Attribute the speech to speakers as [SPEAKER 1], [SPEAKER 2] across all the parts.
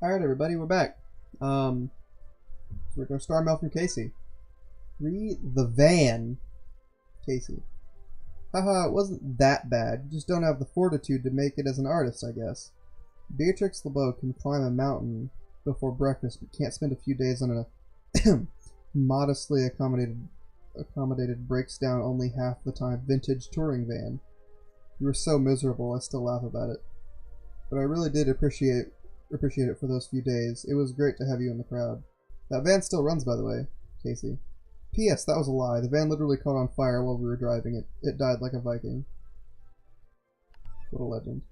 [SPEAKER 1] Alright everybody, we're back. We're gonna star mail from Casey. Read the van, Casey. Haha, it wasn't that bad. You just don't have the fortitude to make it as an artist, I guess. Beatrix LeBeau can climb a mountain before breakfast, but can't spend a few days on a modestly accommodated breaks down only half the time vintage touring van. You were so miserable, I still laugh about it. But I really did appreciate it for those few days. It was great to have you in the crowd. That van still runs, by the way, Casey. P.S. That was a lie. The van literally caught on fire while we were driving it. It died like a Viking. What a legend.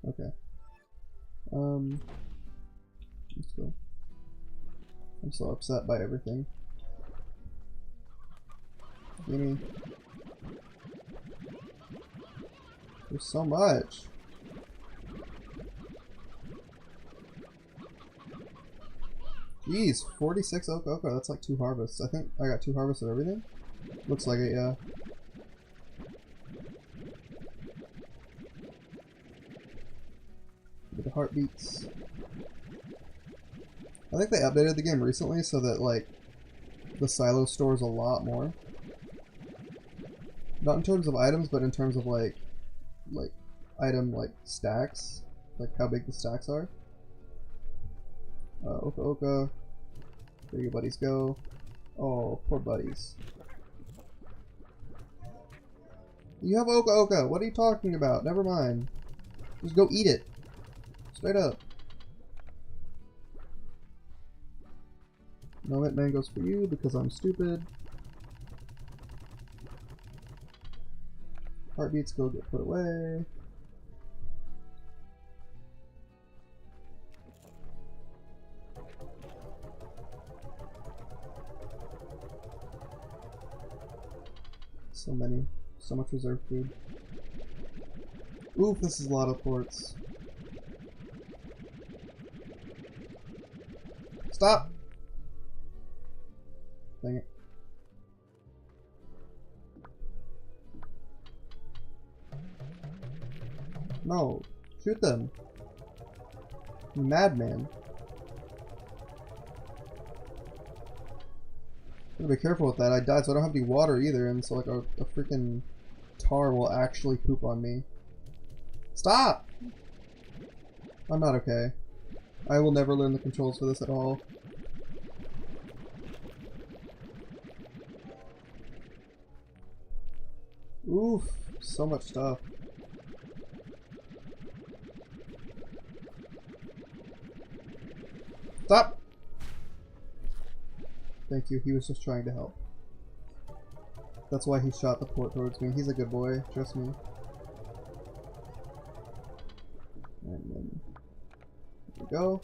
[SPEAKER 1] Okay. Let's go. I'm so upset by everything. Gimme. There's so much. Jeez, 46 oak ochre. That's like 2 harvests. I think I got 2 harvests of everything. Looks like it, yeah. Look at the heartbeats. I think they updated the game recently so that like the silo stores a lot more. Not in terms of items, but in terms of like item stacks, like how big the stacks are. Oka Oka, where your buddies go? Oh, poor buddies. You have Oka Oka. What are you talking about? Never mind. Just go eat it. Straight up. No mint mangoes for you because I'm stupid. Heartbeats go get put away. So many. So much reserve food. Oof, this is a lot of ports. Stop! Dang it. No, shoot them. You madman. Gotta be careful with that. I died, so I don't have any water either, and so like a freaking tar will actually poop on me. Stop! I'm not okay. I will never learn the controls for this at all. Oof, so much stuff. Stop! Thank you, he was just trying to help. That's why he shot the port towards me. He's a good boy, trust me. And then, there we go.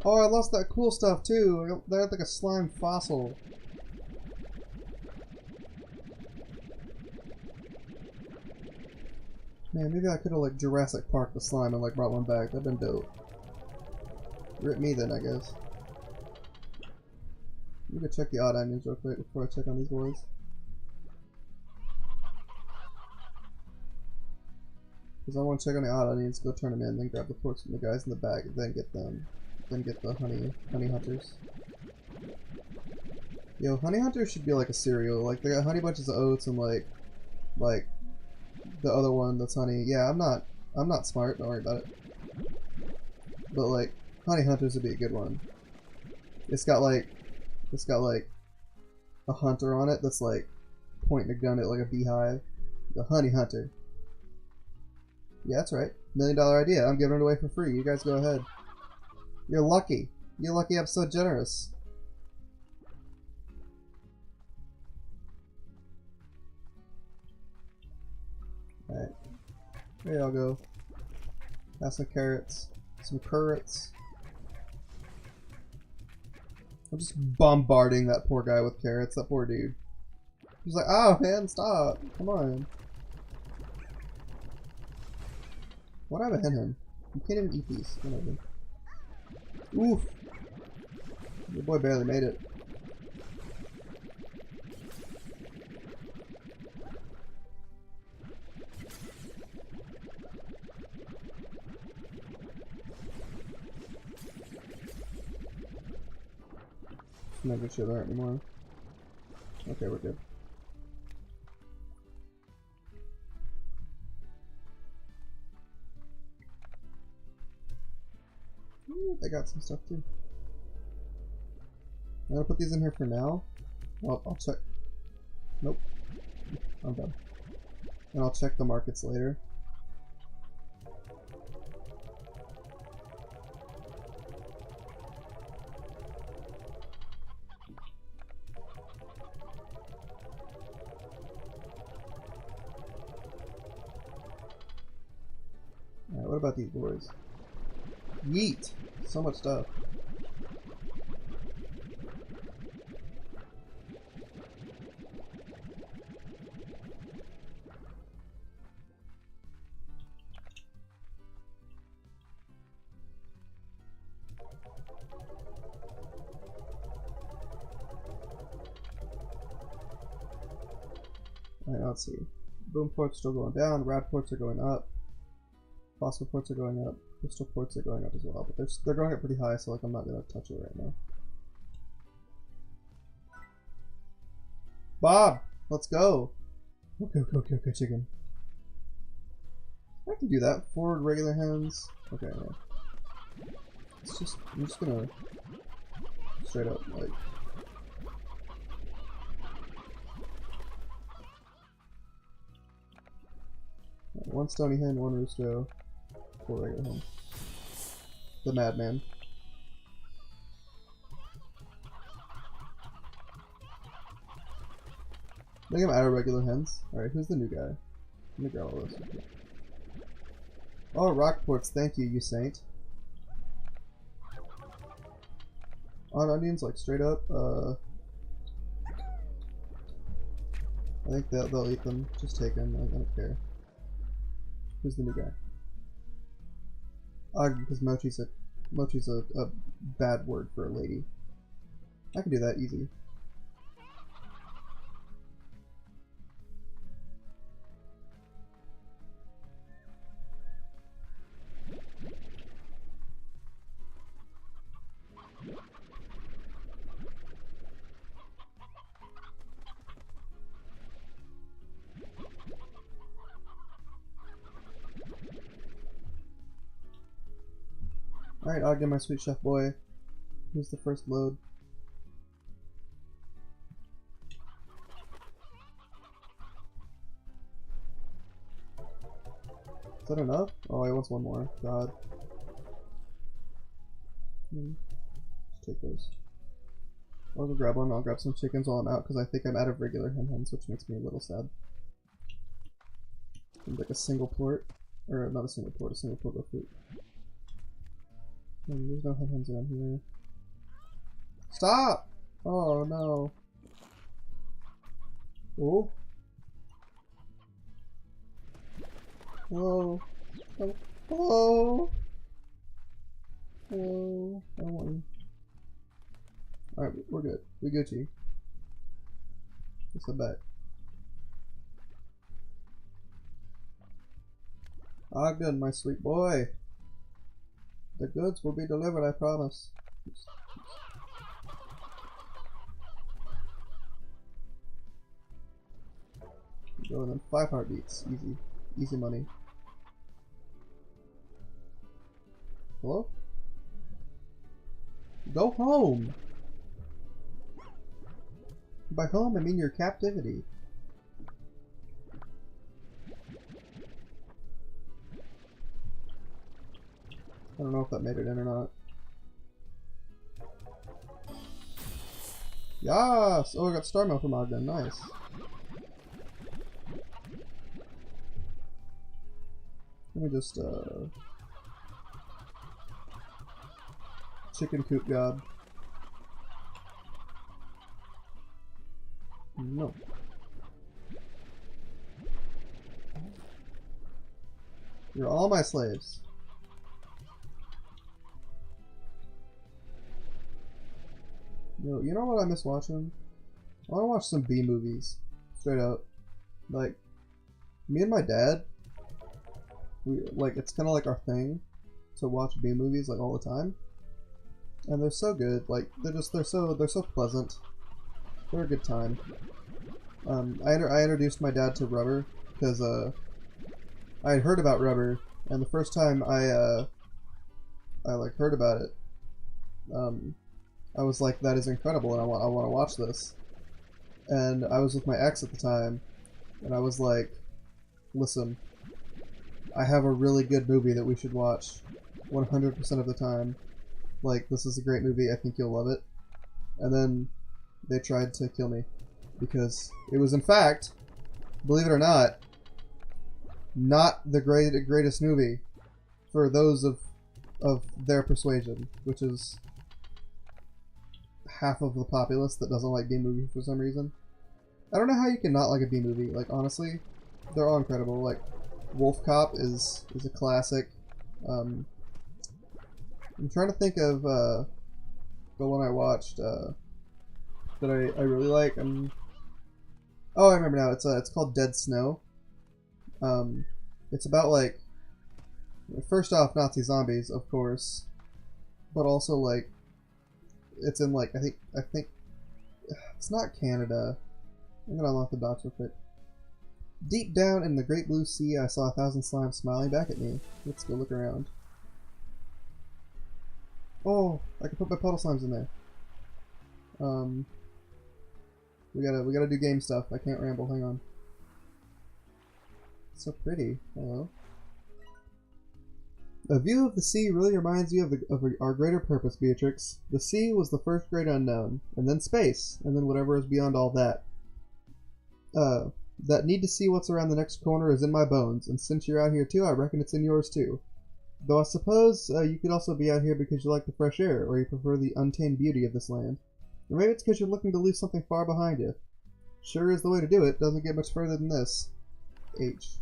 [SPEAKER 1] Oh, I lost that cool stuff too. They had like a slime fossil. Man, maybe I could have like Jurassic Park the slime and like brought one back. That'd been dope. Rip me then, I guess. Let me go check the odd onions real quick before I check on these boys. Because I want to check on the odd onions, go turn them in, then grab the porks from the guys in the back, and then get them. Then get the honey hunters. Yo, honey hunters should be like a cereal. Like they got honey bunches of oats and like the other one that's honey. Yeah, I'm not smart, don't worry about it. But like honey hunters would be a good one. It's got like a hunter on it that's like pointing a gun at like a beehive. The honey hunter. Yeah, that's right. $1 million idea. I'm giving it away for free. You guys go ahead. You're lucky. You're lucky I'm so generous. Alright. There y'all go. Have some carrots. Some carrots. I'm just bombarding that poor guy with carrots. That poor dude. He's like, oh man, stop. Come on. Why'd I hit him? You can't even eat these. Whatever. Oof. Your boy barely made it. not gonna show there anymore. Okay, we're good. Ooh, they got some stuff too. I'm gonna put these in here for now. I'll check. Nope. I'm done. And I'll check the markets later. Alright, what about these boys? Yeet! So much stuff. Alright, let's see. Boom ports still going down, rad ports are going up, phosphor ports are going up, crystal ports are going up as well, but they're going up pretty high, so like I'm not gonna touch it right now. Bob! Let's go! Okay, chicken. I can do that. Forward regular hens. Okay, yeah. I'm just gonna straight up like one stony hen, one rooster, 4 regular hen. The madman. I think I'm out of regular hens. Alright, who's the new guy? Let me grab all this. Oh, rock ports, thank you, you saint. On onions, like straight up, I think they'll eat them. Just take them, I don't care. Who's the new guy? Because mochi's a bad word for a lady. I can do that easy. Alright, Ogden, my sweet chef boy. Here's the first load. Is that enough? Oh, he wants one more. God. Just take those. I'll go grab one. I'll grab some chickens while I'm out because I think I'm out of regular hens, which makes me a little sad. And like a single port. Or not a single port of fruit. There's no hens around here. Stop! Oh no. Oh. Whoa. Oh. Hello. Hello. I don't want you. Alright, we're good. We Gucci. Just a bet. Ogden, my sweet boy. The goods will be delivered, I promise. Go and then 5 heartbeats. Easy. Easy money. Hello? Go home! By home, I mean your captivity. I don't know if that made it in or not. Yes! Oh, I got star mail from Ogden. Nice. Let me just, chicken coop god. No. You're all my slaves. Yo, you know what I miss watching? I want to watch some B movies. Straight up. Like, me and my dad, it's kind of like our thing to watch B movies like all the time. and they're so good. Like they're so pleasant. They're a good time. I introduced my dad to Rubber because I had heard about Rubber, and the first time I like heard about it, I was like, that is incredible, and I want to watch this. And I was with my ex at the time, and I was like, listen, I have a really good movie that we should watch 100% of the time. Like, this is a great movie, I think you'll love it. And then they tried to kill me because it was, in fact, believe it or not the greatest movie for those of their persuasion, which is half of the populace that doesn't like B-movies for some reason. I don't know how you can not like a B-movie. Like, honestly, they're all incredible. Like, Wolf Cop is a classic. I'm trying to think of the one I watched that I really like. Oh, I remember now. It's called Dead Snow. It's about, like, first off, Nazi zombies, of course, but also, like, it's in, like, I think it's not Canada. I'm gonna unlock the dots real quick. Deep down in the great blue sea, I saw 1,000 slimes smiling back at me. Let's go look around. Oh, I can put my puddle slimes in there. We gotta do game stuff. I can't ramble. Hang on. It's so pretty. Hello. A view of the sea really reminds you of our greater purpose, Beatrix. The sea was the first great unknown, and then space, and then whatever is beyond all that. That need to see what's around the next corner is in my bones, and since you're out here too, I reckon it's in yours too. Though I suppose you could also be out here because you like the fresh air, or you prefer the untamed beauty of this land. Or maybe it's because you're looking to leave something far behind you. Sure is the way to do it, doesn't get much further than this. H.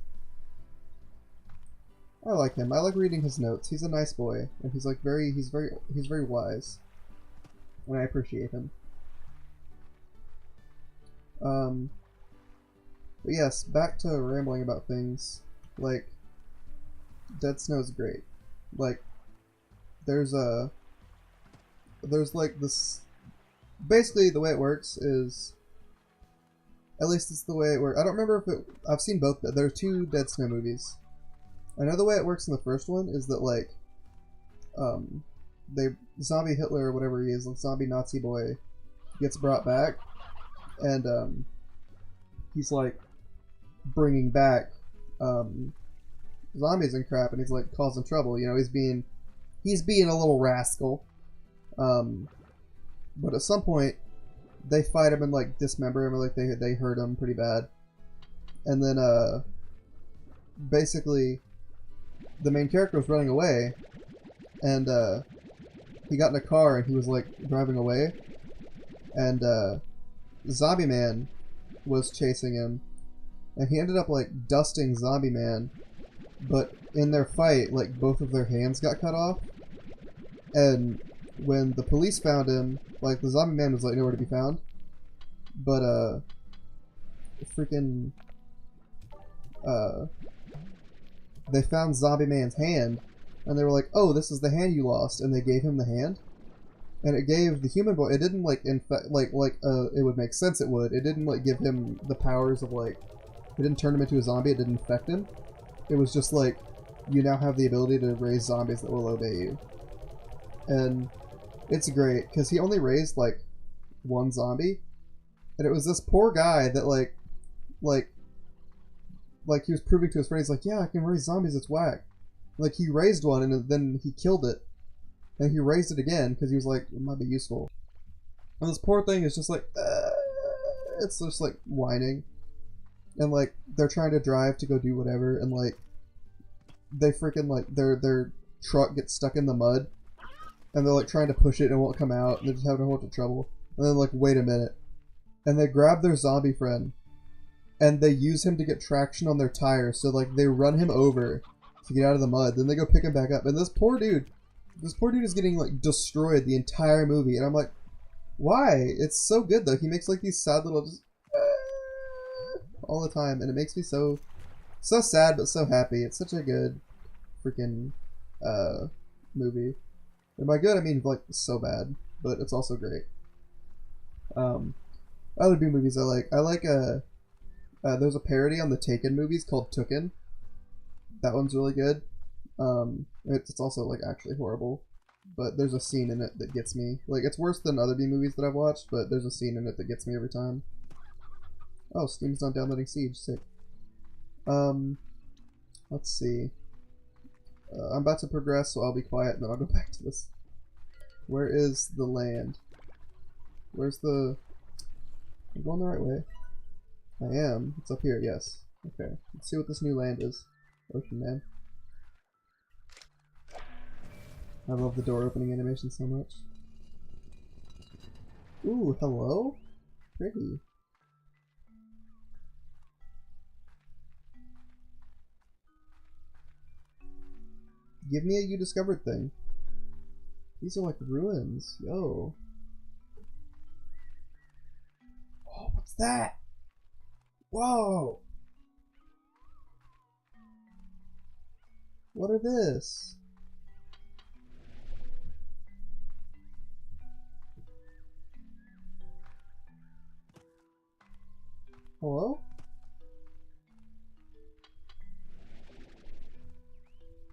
[SPEAKER 1] I like him. I like reading his notes. He's a nice boy, and he's like he's very wise, and I appreciate him. But yes, back to rambling about things. Like, Dead Snow's great. Like, there's like this. Basically, the way it works is, at least it's the way it works. I don't remember if I've seen both. There are two Dead Snow movies. I know the way it works in the first one is that, like, zombie Hitler or whatever he is, like zombie Nazi boy, gets brought back, and he's like bringing back zombies and crap, and he's like causing trouble. You know, he's being a little rascal. But at some point, they fight him and like dismember him, or like they hurt him pretty bad, and then basically, the main character was running away, and he got in a car and he was like driving away, and Zombie Man was chasing him, and he ended up like dusting Zombie Man, but in their fight, like, both of their hands got cut off, and when the police found him, like, the Zombie Man was like nowhere to be found, but freaking they found Zombie Man's hand, and they were like, oh, this is the hand you lost, and they gave him the hand, and it gave the human boy, it didn't like infect, it would make sense it would, it didn't like give him the powers of like, it didn't turn him into a zombie, it didn't infect him, it was just like, you now have the ability to raise zombies that will obey you, and it's great, because he only raised like one zombie, and it was this poor guy that like he was proving to his friend, he's like, yeah, I can raise zombies, it's whack. Like, he raised one, and then he killed it. And he raised it again, because he was like, it might be useful. And this poor thing is just like, it's just like whining. And like, they're trying to drive to go do whatever, and like, they freaking like, their truck gets stuck in the mud. And they're like trying to push it and it won't come out, and they're just having a whole bunch of trouble. And then like, wait a minute. And they grab their zombie friend, and they use him to get traction on their tires, so like they run him over to get out of the mud, then they go pick him back up, and this poor dude is getting like destroyed the entire movie, and I'm like, why? It's so good though. He makes like these sad little just all the time, and it makes me so sad but so happy. It's such a good freaking movie. And by good, I mean like so bad, but it's also great. Other B movies I like. There's a parody on the Taken movies called Tooken. That one's really good. It's also like actually horrible, but there's a scene in it that gets me. Like it's worse than other B movies that I've watched, but there's a scene in it that gets me every time. Oh, Steam's not downloading Siege. Sick. Let's see. I'm about to progress, so I'll be quiet, and then I'll go back to this. Where is the land? Where's the... I'm going the right way. I am. It's up here, yes. Okay. Let's see what this new land is. Ocean Man. I love the door opening animation so much. Ooh, hello? Pretty. Give me a you discovered thing. These are like ruins. Yo. Oh, what's that? Whoa! What are this? Hello?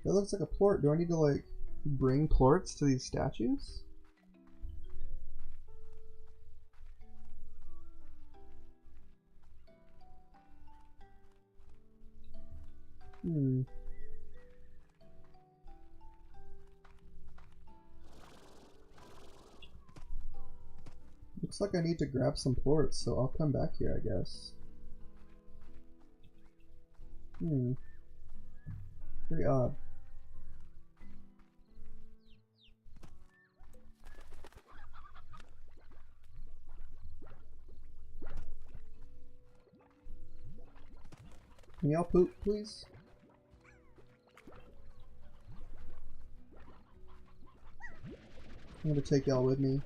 [SPEAKER 1] That looks like a plort. Do I need to like bring plorts to these statues? Hmm. Looks like I need to grab some plorts, so I'll come back here, I guess. Hmm. Pretty odd. Can y'all poop, please? I'm gonna take y'all with me.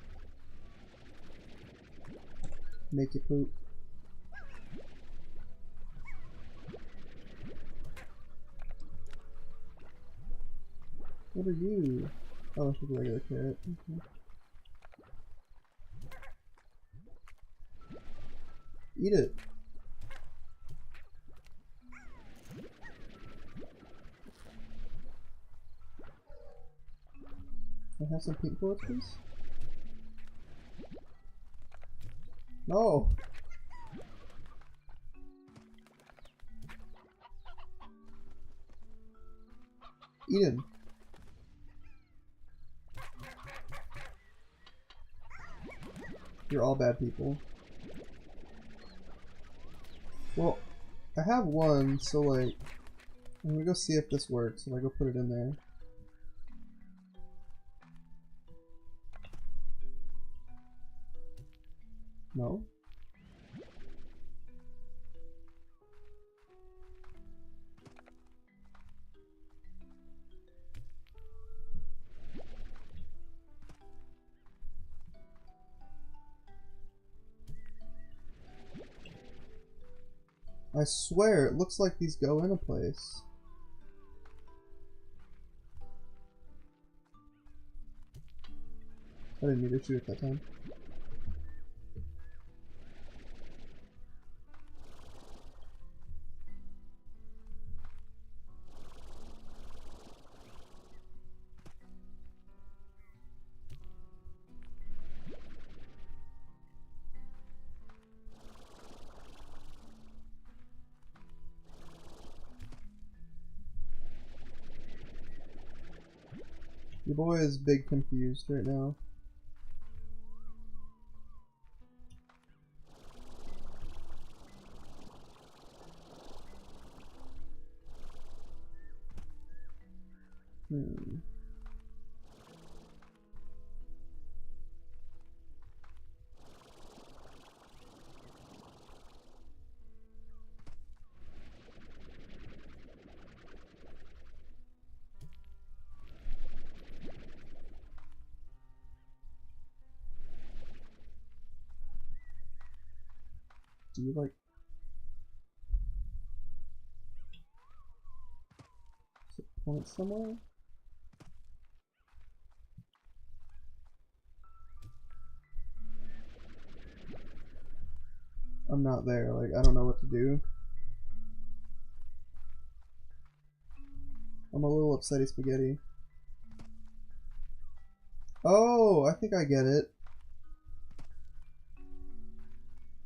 [SPEAKER 1] Make you poop. What are you? Oh, it's just a regular carrot. Okay. Eat it. Can I have some pink bullets, please? No! Eden. You're all bad people. Well, I have one, so like, I'm gonna go see if this works. If I go put it in there. No? I swear, it looks like these go in a place. I didn't need to shoot at that time. Your boy is big confused right now. Hmm. Do you like point somewhere? I'm not there. Like, I don't know what to do. I'm a little upsetty spaghetti. Oh, I think I get it.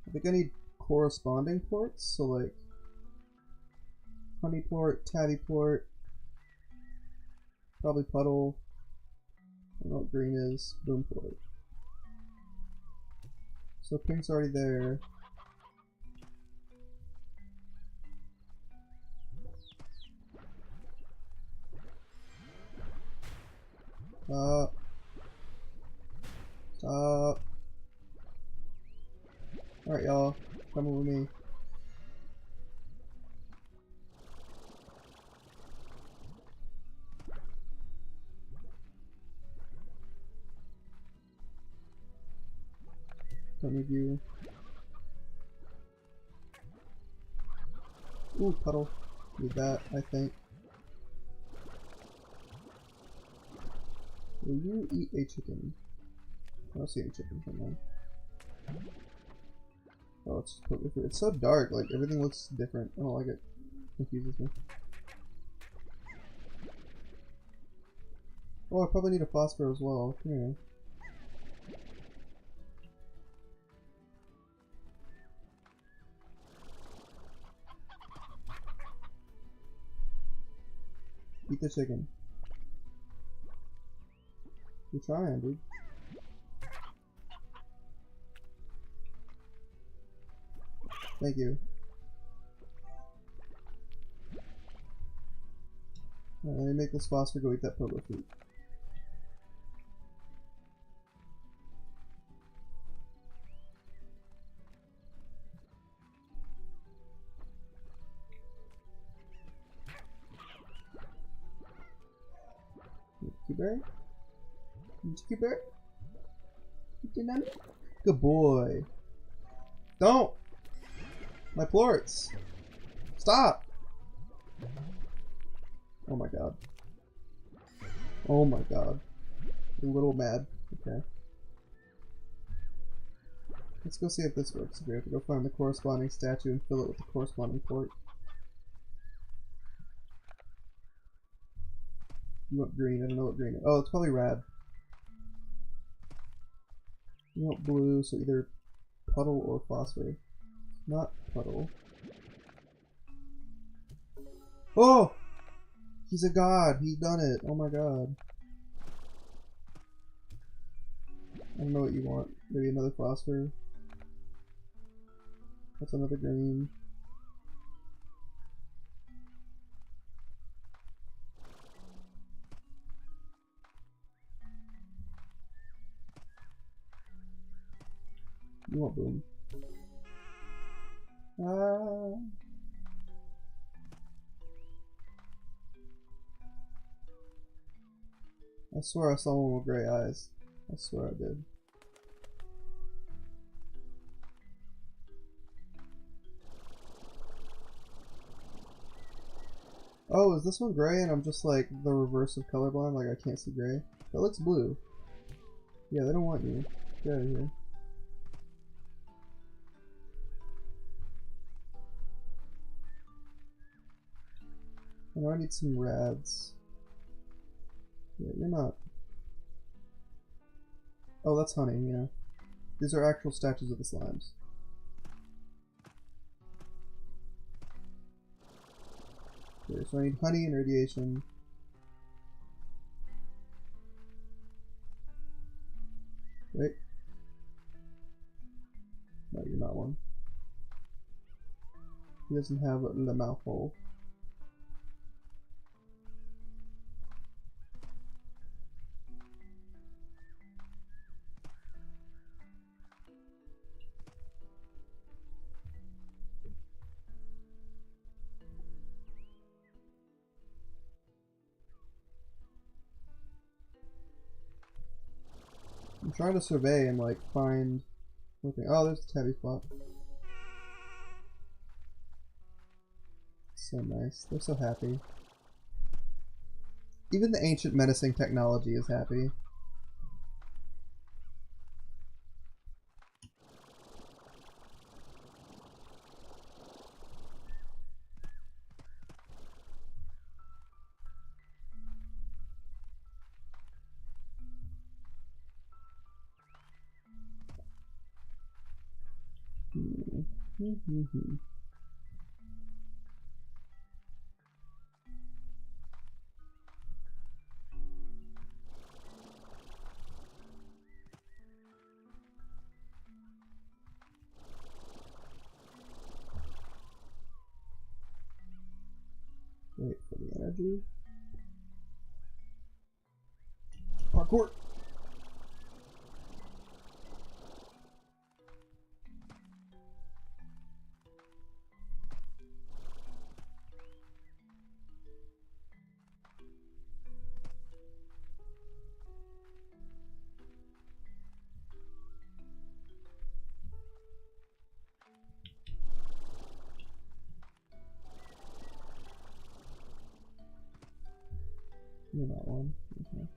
[SPEAKER 1] I think I need corresponding ports, so like honey port, tabby port, probably puddle. I don't know what green is. Boom port. So pink's already there. Stop. Alright, y'all. Come with me. Don't need you. Ooh, puddle. Need that, I think. Will you eat a chicken? I don't see any chicken from there. Oh, it's just totally free. It's so dark, like everything looks different. I don't like it. It confuses me. Oh, I probably need a phosphor as well. Come here. Eat the chicken. You're trying, dude. Thank you. Alright, let me make this phosphor go eat that pogo fruit. Berry? Berry? Good boy. Don't! My plorts! Stop! Oh my god. Oh my god. A little mad. Okay. Let's go see if this works. We have to go find the corresponding statue and fill it with the corresponding port. You want green? I don't know what green is. Oh, it's probably rad. You want blue, so either puddle or phosphor. Not puddle. Oh! He's a god! He's done it! Oh my god. I don't know what you want. Maybe another phosphor. That's another green. You want boom. I swear I saw one with gray eyes. I swear I did. Oh, is this one gray and I'm just like the reverse of colorblind? Like I can't see gray? That looks blue. Yeah, they don't want you. Get out of here. I know I need some rads. Yeah, you're not. Oh, that's honey, yeah. These are actual statues of the slimes. Okay, so I need honey and radiation. Wait. No, you're not one. He doesn't have the mouth hole. I'm trying to survey and like find something. Oh, there's the tabby spot. So nice. They're so happy. Even the ancient menacing technology is happy. Wait for the energy. Parkour! You're not one. Okay.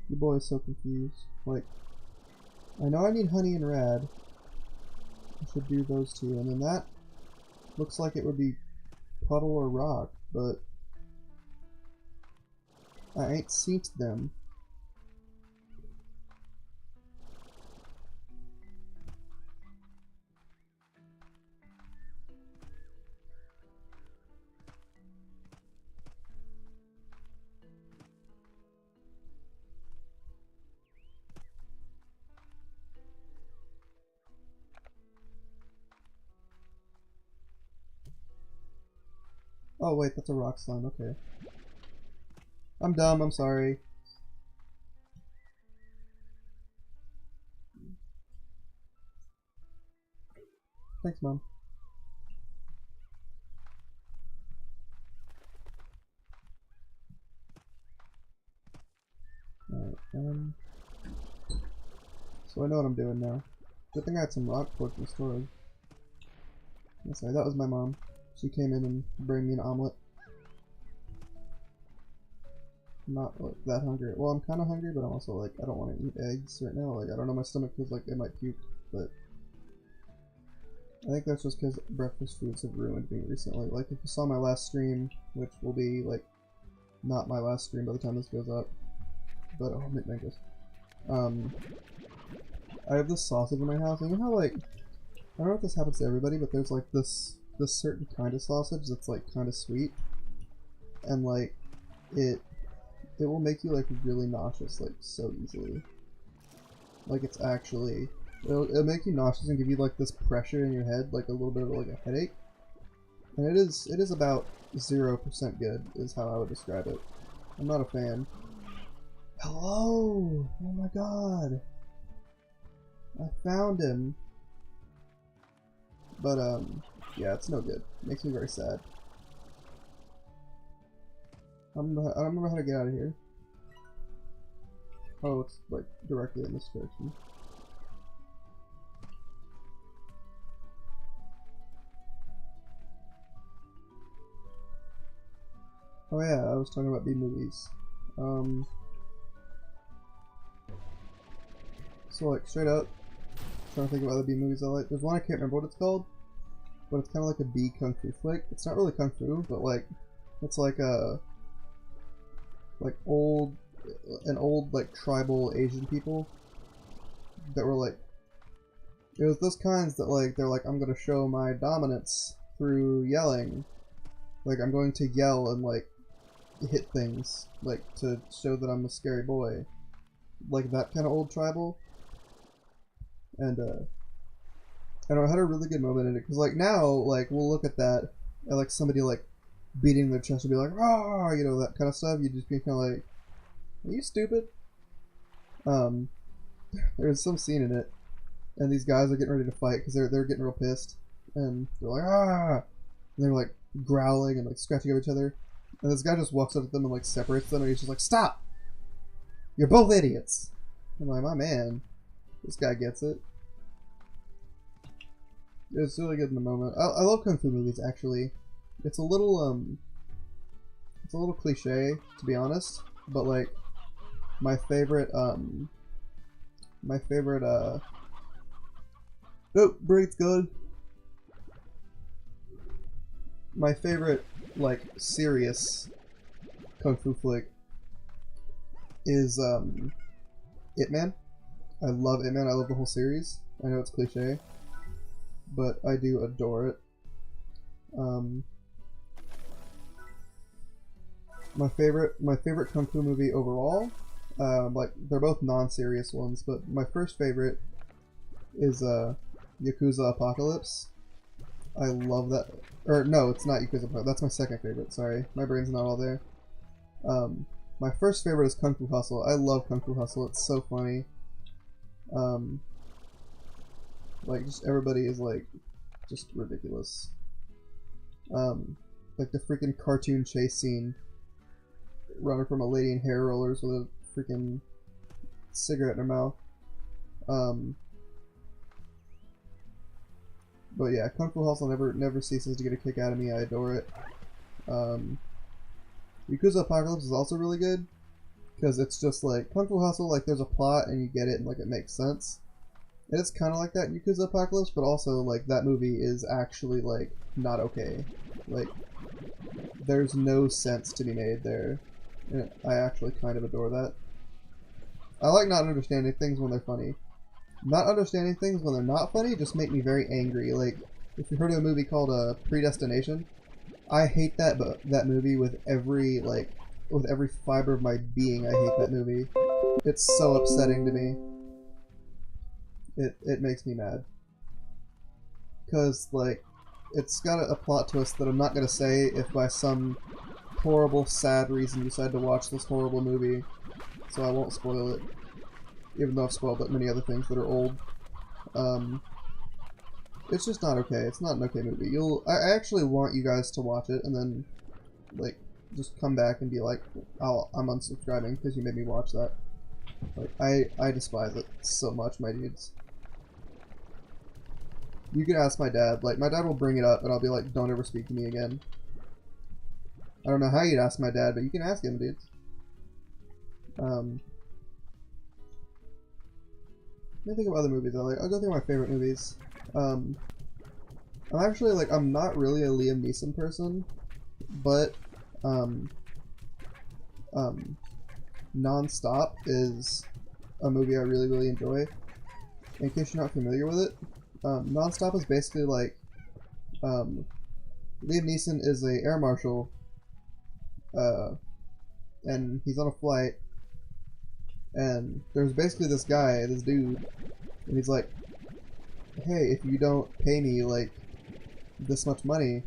[SPEAKER 1] Your boy is so confused. Like, I know I need honey and rad. I should do those two, and then that looks like it would be puddle or rock, but I ain't seen them. Oh wait, that's a rock slime, okay. I'm dumb, I'm sorry. Thanks, Mom. Alright, so I know what I'm doing now. Good thing I had some rock torch in storage. Sorry, that was my mom. She came in and brought me an omelet. I'm not like that hungry. Well, I'm kind of hungry, but I'm also like, I don't want to eat eggs right now. Like, I don't know, my stomach feels like it might puke, but I think that's just because breakfast foods have ruined me recently. Like, if you saw my last stream, which will be like not my last stream by the time this goes up, but oh, mangoes. I have this sausage in my house, and you know how like, I don't know if this happens to everybody, but there's like this certain kind of sausage that's like kind of sweet, and like it will make you like really nauseous like so easily. Like it's actually it'll make you nauseous and give you like this pressure in your head, like a little bit of like a headache. And it is about 0% good is how I would describe it. I'm not a fan. Hello! Oh my god! I found him. But yeah, it's no good. It makes me very sad. I don't remember how to get out of here. Oh, it's like directly in this direction. Oh yeah, I was talking about B-movies. So like straight up, trying to think of other B-movies I like. There's one I can't remember what it's called, but it's kind of like a B kung fu flick. It's not really kung fu, but like it's like a an old like tribal Asian people that were like, it was those kinds that like they're like, I'm gonna show my dominance through yelling. Like I'm going to yell and like hit things like to show that I'm a scary boy. Like that kind of old tribal. And I don't know, I had a really good moment in it because like now like we'll look at that and like somebody like beating their chest and be like, ah, you know, that kind of stuff. You just be kind of like, are you stupid? There's some scene in it, and these guys are getting ready to fight because they're getting real pissed, and they're like, ah, and they're like growling and like scratching at each other, and this guy just walks up to them and like separates them, and he's just like, stop! You're both idiots. I'm like, my man, this guy gets it. It's really good in the moment. I love kung fu movies actually. It's a little cliche, to be honest, but like my favorite oh, break's good. My favorite like serious kung fu flick is Ip Man. I love Ip Man. I love the whole series. I know it's cliche, but I do adore it. My favorite kung fu movie overall, like they're both non-serious ones, but my first favorite is Yakuza Apocalypse. I love that. Or no, it's not Yakuza Apocalypse. That's my second favorite. Sorry, my brain's not all there. My first favorite is Kung Fu Hustle. I love Kung Fu Hustle. It's so funny. Like just everybody is like just ridiculous. Like the freaking cartoon chase scene, running from a lady in hair rollers with a freaking cigarette in her mouth. But yeah, Kung Fu Hustle never ceases to get a kick out of me. I adore it. Yakuza Apocalypse is also really good because it's just like Kung Fu Hustle. Like there's a plot and you get it and like it makes sense. And it's kind of like that in Yakuza Apocalypse, but also like that movie is actually like not okay. Like there's no sense to be made there. And I actually kind of adore that. I like not understanding things when they're funny. Not understanding things when they're not funny just make me very angry. Like, if you heard of a movie called Predestination, I hate that movie with every fiber of my being. I hate that movie. It's so upsetting to me. It makes me mad. Cause like, it's got a plot twist that I'm not gonna say if by some horrible, sad reason you decide to watch this horrible movie, so I won't spoil it, even though I've spoiled it many other things that are old. It's just not okay. It's not an okay movie. I actually want you guys to watch it and then, like, just come back and be like, I'm unsubscribing because you made me watch that. Like, I despise it so much, my dudes. You can ask my dad. Like, my dad will bring it up and I'll be like, don't ever speak to me again. I don't know how you'd ask my dad, but you can ask him, dudes. Let me think of other movies I like. I'll go through my favorite movies. I'm actually, like, I'm not really a Liam Neeson person, but, Non-Stop is a movie I really, really enjoy. In case you're not familiar with it, Non-Stop is basically like, Liam Neeson is a air marshal, and he's on a flight, and there's basically this guy, this dude, and he's like, hey, if you don't pay me, like, this much money,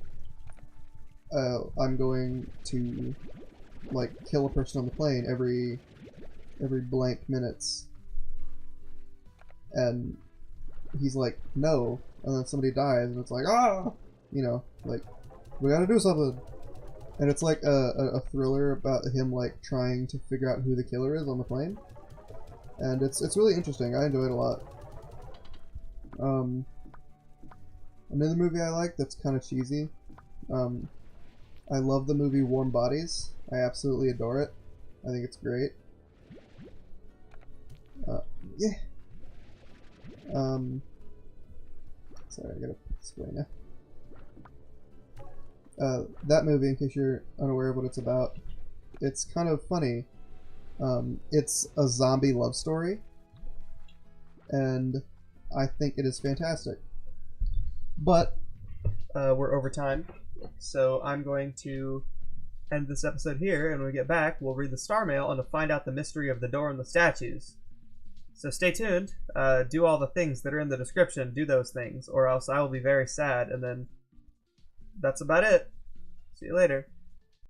[SPEAKER 1] I'm going to, like, kill a person on the plane every blank minutes. And he's like, no, and then somebody dies, and it's like, ah! You know, like, we gotta do something. And it's like a thriller about him, like, trying to figure out who the killer is on the plane. And it's really interesting. I enjoy it a lot. Another movie I like that's kind of cheesy. I love the movie Warm Bodies. I absolutely adore it. I think it's great. Yeah. Sorry, I gotta explain it. That movie, in case you're unaware of what it's about, it's kind of funny. It's a zombie love story, and I think it is fantastic. But we're over time, so I'm going to end this episode here, and when we get back, we'll read the star mail and to find out the mystery of the door and the statues. So stay tuned, do all the things that are in the description, do those things, or else I will be very sad, and then that's about it. See you later.